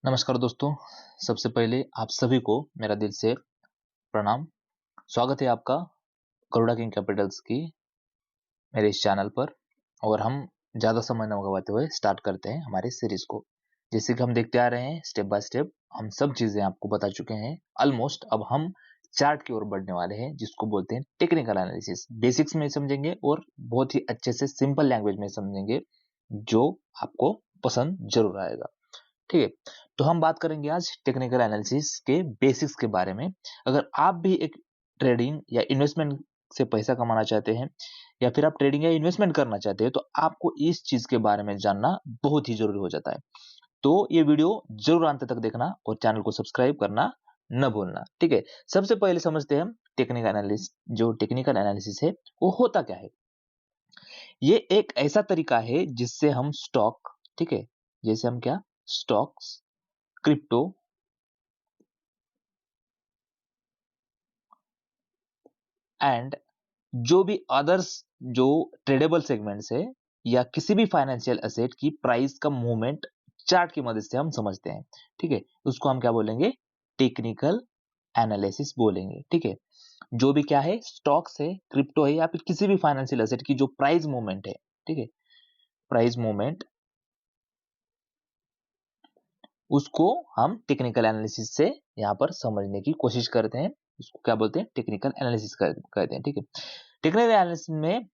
नमस्कार दोस्तों। सबसे पहले आप सभी को मेरा दिल से प्रणाम। स्वागत है आपका करुणा किंग कैपिटल्स की मेरे इस चैनल पर। और हम ज़्यादा समय न गवाते हुए स्टार्ट करते हैं हमारे सीरीज को। जैसे कि हम देखते आ रहे हैं स्टेप बाय स्टेप हम सब चीज़ें आपको बता चुके हैं ऑलमोस्ट। अब हम चार्ट की ओर बढ़ने वाले हैं जिसको बोलते हैं टेक्निकल एनालिसिस। बेसिक्स में समझेंगे और बहुत ही अच्छे से सिंपल लैंग्वेज में समझेंगे जो आपको पसंद जरूर आएगा। ठीक है, तो हम बात करेंगे आज टेक्निकल एनालिसिस के बेसिक्स के बारे में। अगर आप भी एक ट्रेडिंग या इन्वेस्टमेंट से पैसा कमाना चाहते हैं या फिर आप ट्रेडिंग या इन्वेस्टमेंट करना चाहते हैं तो आपको इस चीज के बारे में जानना बहुत ही जरूरी हो जाता है। तो ये वीडियो जरूर अंत तक देखना और चैनल को सब्सक्राइब करना न भूलना। ठीक है, सबसे पहले समझते हैं हम टेक्निकल एनालिसिस। जो टेक्निकल एनालिसिस है वो होता क्या है। ये एक ऐसा तरीका है जिससे हम स्टॉक, ठीक है, जैसे हम क्या स्टॉक्स, क्रिप्टो एंड जो भी अदर्स जो ट्रेडेबल सेगमेंट्स है या किसी भी फाइनेंशियल एसेट की प्राइस का मूवमेंट चार्ट की मदद से हम समझते हैं। ठीक है, उसको हम क्या बोलेंगे, टेक्निकल एनालिसिस बोलेंगे। ठीक है, जो भी क्या है स्टॉक्स है, क्रिप्टो है या फिर किसी भी फाइनेंशियल एसेट की जो प्राइस मूवमेंट है, ठीक है, प्राइस मूवमेंट, उसको हम टेक्निकल एनालिसिस से यहाँ पर समझने की कोशिश करते हैं। उसको क्या बोलते हैं, टेक्निकल एनालिसिस कहते हैं। ठीक है, टेक्निकल एनालिसिस में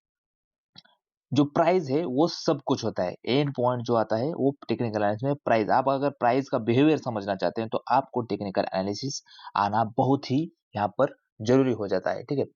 जो प्राइस है वो सब कुछ होता है। एंड पॉइंट जो आता है वो टेक्निकल एनालिसिस में प्राइस। आप अगर प्राइस का बिहेवियर समझना चाहते हैं तो आपको टेक्निकल एनालिसिस आना बहुत ही यहाँ पर जरूरी हो जाता है। ठीक है,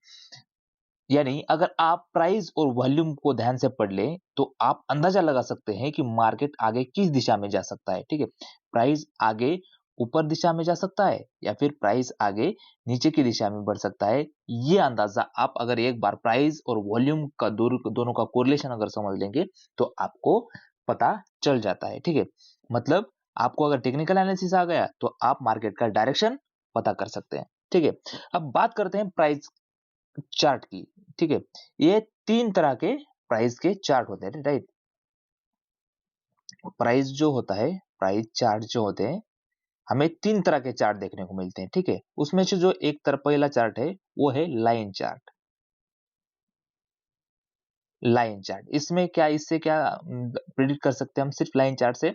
यानी अगर आप प्राइस और वॉल्यूम को ध्यान से पढ़ लें तो आप अंदाजा लगा सकते हैं कि मार्केट आगे किस दिशा में जा सकता है। ठीक है, प्राइस आगे ऊपर दिशा में जा सकता है या फिर प्राइस आगे नीचे की दिशा में बढ़ सकता है। ये अंदाजा आप अगर एक बार प्राइस और वॉल्यूम का दोनों का कोरिलेशन अगर समझ लेंगे तो आपको पता चल जाता है। ठीक है, मतलब आपको अगर टेक्निकल एनालिसिस आ गया तो आप मार्केट का डायरेक्शन पता कर सकते हैं। ठीक है, अब बात करते हैं प्राइस चार्ट की। ठीक है, ये तीन तरह के प्राइस के चार्ट होते हैं, राइट। प्राइस जो होता है, प्राइस चार्ट जो होते हैं, हमें तीन तरह के चार्ट देखने को मिलते हैं। ठीक है, उसमें से जो एक तरफ पहला चार्ट है वो है लाइन चार्ट। लाइन चार्ट इसमें क्या, इससे क्या प्रिडिक्ट कर सकते हैं हम सिर्फ लाइन चार्ट से।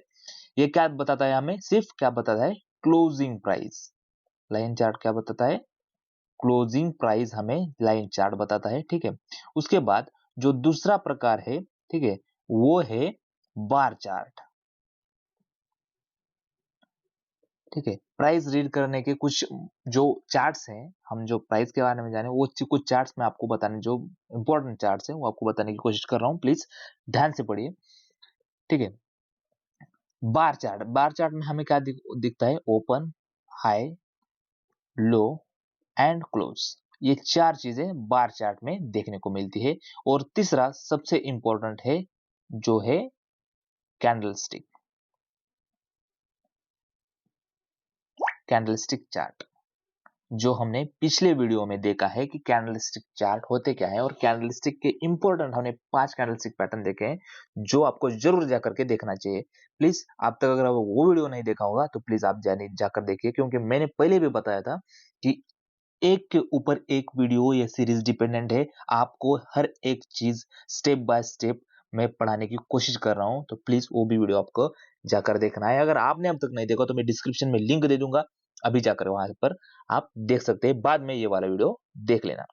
ये क्या बताता है, हमें सिर्फ क्या बताता है, क्लोजिंग प्राइस। लाइन चार्ट क्या बताता है, क्लोजिंग प्राइस हमें लाइन चार्ट बताता है। ठीक है, उसके बाद जो दूसरा प्रकार है, ठीक है, वो है बार चार्ट। ठीक है, प्राइस रीड करने के कुछ जो चार्ट्स हैं, हम जो प्राइस के बारे में जाने वो कुछ चार्ट्स मैं आपको बताने, जो इंपॉर्टेंट चार्ट्स हैं वो आपको बताने की कोशिश कर रहा हूँ। प्लीज ध्यान से पढ़िए। ठीक है, बार चार्ट, बार चार्ट में हमें क्या दिखता है, open, high, low and close. ये चार चीजें बार चार्ट में देखने को मिलती है। और तीसरा सबसे इंपॉर्टेंट है जो है कैंडलस्टिक, कैंडलस्टिक चार्ट, जो हमने पिछले वीडियो में देखा है कि कैंडलस्टिक चार्ट होते क्या है। और कैंडलस्टिक के इंपॉर्टेंट हमने 5 कैंडलस्टिक पैटर्न देखे हैं जो आपको जरूर जाकर के देखना चाहिए। प्लीज आप तक अगर वो वीडियो नहीं देखा होगा तो प्लीज आप जाने जाकर देखिए, क्योंकि मैंने पहले भी बताया था कि एक के ऊपर एक वीडियो या सीरीज डिपेंडेंट है। आपको हर एक चीज स्टेप बाय स्टेप मैं पढ़ाने की कोशिश कर रहा हूं, तो प्लीज वो भी वीडियो आपको जाकर देखना है। अगर आपने अब तक नहीं देखा तो मैं डिस्क्रिप्शन में लिंक दे दूंगा, अभी जाकर वहां पर आप देख सकते हैं, बाद में ये वाला वीडियो देख लेना।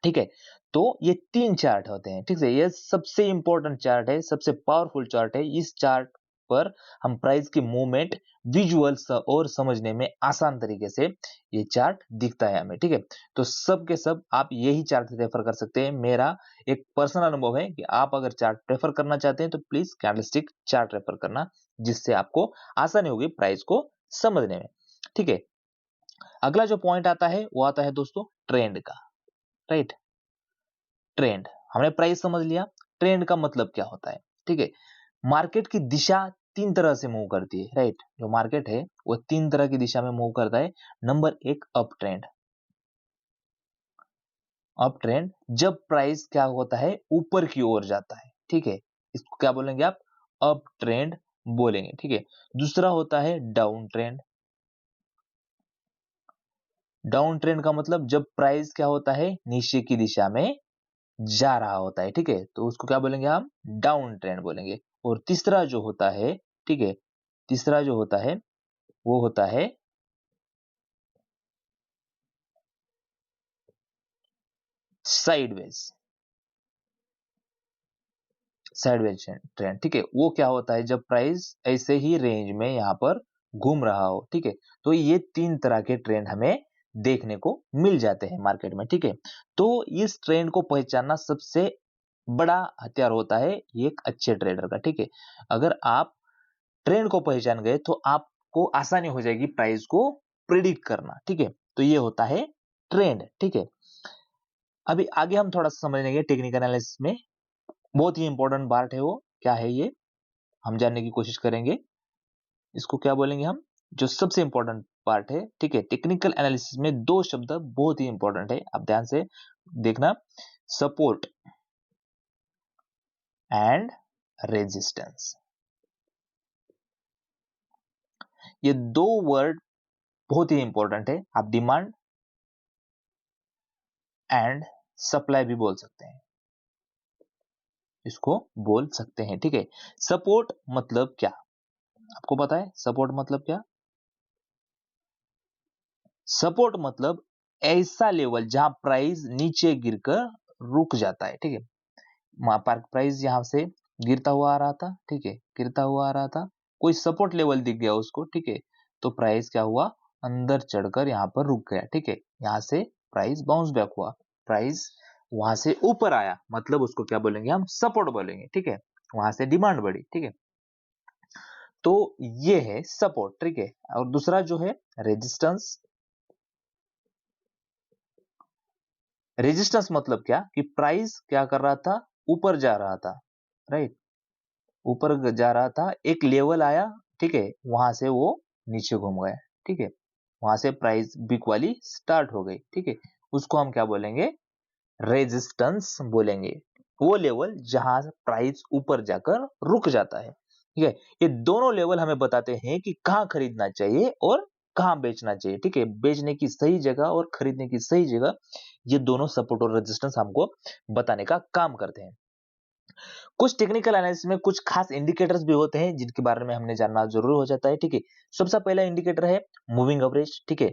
ठीक है, तो ये तीन चार्ट होते हैं। ठीक है, ये सबसे इंपॉर्टेंट चार्ट है, सबसे पावरफुल चार्ट है। इस चार्ट पर हम प्राइस की मूवमेंट विजुअल और समझने में आसान तरीके से ये चार्ट दिखता है हमें। ठीक है, तो सब के सब आप यही चार्ट रेफर कर सकते हैं। मेरा एक पर्सनल अनुभव है कि आप अगर चार्ट प्रेफर करना चाहते हैं तो प्लीज कैंडलस्टिक चार्ट रेफर करना, जिससे आपको आसानी होगी प्राइस को समझने में। ठीक है, अगला जो पॉइंट आता है वो आता है दोस्तों ट्रेंड का, राइट। ट्रेंड, हमने प्राइस समझ लिया, ट्रेंड का मतलब क्या होता है। ठीक है, मार्केट की दिशा तीन तरह से मूव करती है, राइट। जो मार्केट है वो तीन तरह की दिशा में मूव करता है। नंबर एक, अप ट्रेंड। अप ट्रेंड जब प्राइस क्या होता है, ऊपर की ओर जाता है। ठीक है, इसको क्या बोलेंगे आप, अप ट्रेंड बोलेंगे, ठीक है। दूसरा होता है डाउन ट्रेंड। डाउन ट्रेंड का मतलब जब प्राइस क्या होता है, नीचे की दिशा में जा रहा होता है, ठीक है, तो उसको क्या बोलेंगे हम, डाउन ट्रेंड बोलेंगे। और तीसरा जो होता है, ठीक है, तीसरा जो होता है वो होता है साइडवेज। साइडवेज ट्रेंड, ठीक है, वो क्या होता है, जब प्राइस ऐसे ही रेंज में यहाँ पर घूम रहा हो, ठीक है। तो ये तीन तरह के ट्रेंड हमें देखने को मिल जाते हैं मार्केट में, ठीक है। तो इस ट्रेंड को पहचानना सबसे बड़ा हथियार होता है एक अच्छे ट्रेडर का, ठीक है। अगर आप ट्रेंड को पहचान गए तो आपको आसानी हो जाएगी प्राइस को प्रिडिक्ट करना, ठीक है। तो ये होता है ट्रेंड, ठीक है। अभी आगे हम थोड़ा सा समझ लेंगे टेक्निकल एनालिसिस में, बहुत ही इंपॉर्टेंट पार्ट है वो, क्या है ये हम जानने की कोशिश करेंगे। इसको क्या बोलेंगे हम, जो सबसे इंपॉर्टेंट पार्ट है, ठीक है। टेक्निकल एनालिसिस में दो शब्द बहुत ही इंपॉर्टेंट है, आप ध्यान से देखना, सपोर्ट एंड रेजिस्टेंस। ये दो वर्ड बहुत ही इंपॉर्टेंट है, आप डिमांड एंड सप्लाई भी बोल सकते हैं, इसको बोल सकते हैं, ठीक है। सपोर्ट मतलब क्या, आपको पता है सपोर्ट मतलब क्या? सपोर्ट मतलब ऐसा लेवल जहां प्राइस नीचे गिरकर रुक जाता है, ठीक है। प्राइस यहां से गिरता हुआ आ रहा था, ठीक है, गिरता हुआ आ रहा था, कोई सपोर्ट लेवल दिख गया उसको, ठीक है, तो प्राइस क्या हुआ, अंदर चढ़कर यहाँ पर रुक गया, ठीक है। यहाँ से प्राइस बाउंस बैक हुआ, प्राइस वहां से ऊपर आया, मतलब उसको क्या बोलेंगे हम, सपोर्ट बोलेंगे, ठीक है। वहां से डिमांड बढ़ी, ठीक है। तो ये है सपोर्ट, ठीक है। और दूसरा जो है रेजिस्टेंस। रेजिस्टेंस मतलब क्या, कि प्राइस क्या कर रहा था, ऊपर जा रहा था, राइट, ऊपर जा रहा था, एक लेवल आया, ठीक है, वहां से वो नीचे घूम गया, ठीक है, वहां से प्राइस बिक वाली स्टार्ट हो गई, ठीक है, उसको हम क्या बोलेंगे, रेजिस्टेंस बोलेंगे। वो लेवल जहां प्राइस ऊपर जाकर रुक जाता है, ठीक है। ये दोनों लेवल हमें बताते हैं कि कहां खरीदना चाहिए और कहां बेचना चाहिए, ठीक है। बेचने की सही जगह और खरीदने की सही जगह, ये दोनों सपोर्ट और रेजिस्टेंस हमको बताने का काम करते हैं। कुछ टेक्निकल एनालिसिस में कुछ खास इंडिकेटर्स भी होते हैं जिनके बारे में हमने जानना जरूर हो जाता है, ठीक है। सबसे पहला इंडिकेटर है मूविंग एवरेज, ठीक है,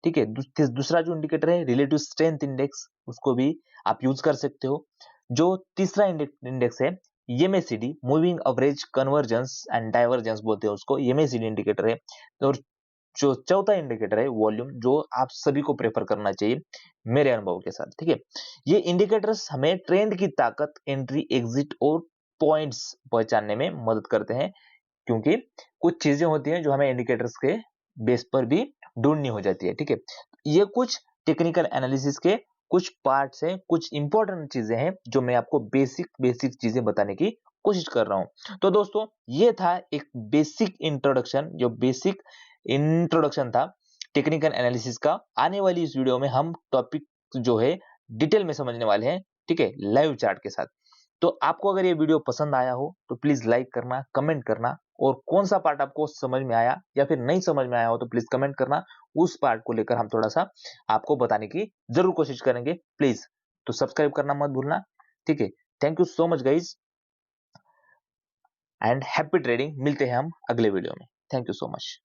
ठीक है। दूसरा जो इंडिकेटर है रिलेटिव स्ट्रेंथ इंडेक्स, उसको भी आप यूज कर सकते हो। जो तीसरा इंडेक्स है MACD, moving average convergence and divergence बोलते हैं उसको, एमएसीडी इंडिकेटर है। और जो चौथा इंडिकेटर है वॉल्यूम, जो आप सभी को प्रेफर करना चाहिए मेरे अनुभव के साथ, ठीक है। ये इंडिकेटर्स हमें ट्रेंड की ताकत, एंट्री एग्जिट और पॉइंट्स पहचानने में मदद करते हैं, क्योंकि कुछ चीजें होती हैं जो हमें इंडिकेटर्स के बेस पर भी ढूंढनी हो जाती है, ठीक है। ये कुछ टेक्निकल एनालिसिस के कुछ पार्ट्स हैं, कुछ इंपॉर्टेंट चीजें हैं जो मैं आपको बेसिक बेसिक चीजें बताने की कोशिश कर रहा हूं। तो दोस्तों ये था एक बेसिक इंट्रोडक्शन, जो बेसिक इंट्रोडक्शन था टेक्निकल एनालिसिस का। आने वाली इस वीडियो में हम टॉपिक जो है डिटेल में समझने वाले हैं, ठीक है, लाइव चार्ट के साथ। तो आपको अगर ये वीडियो पसंद आया हो तो प्लीज लाइक करना, कमेंट करना, और कौन सा पार्ट आपको समझ में आया या फिर नहीं समझ में आया हो तो प्लीज कमेंट करना, उस पार्ट को लेकर हम थोड़ा सा आपको बताने की जरूर कोशिश करेंगे, प्लीज। तो सब्सक्राइब करना मत भूलना, ठीक है। Thank you so much guys and happy trading. मिलते हैं हम अगले वीडियो में। Thank you so much.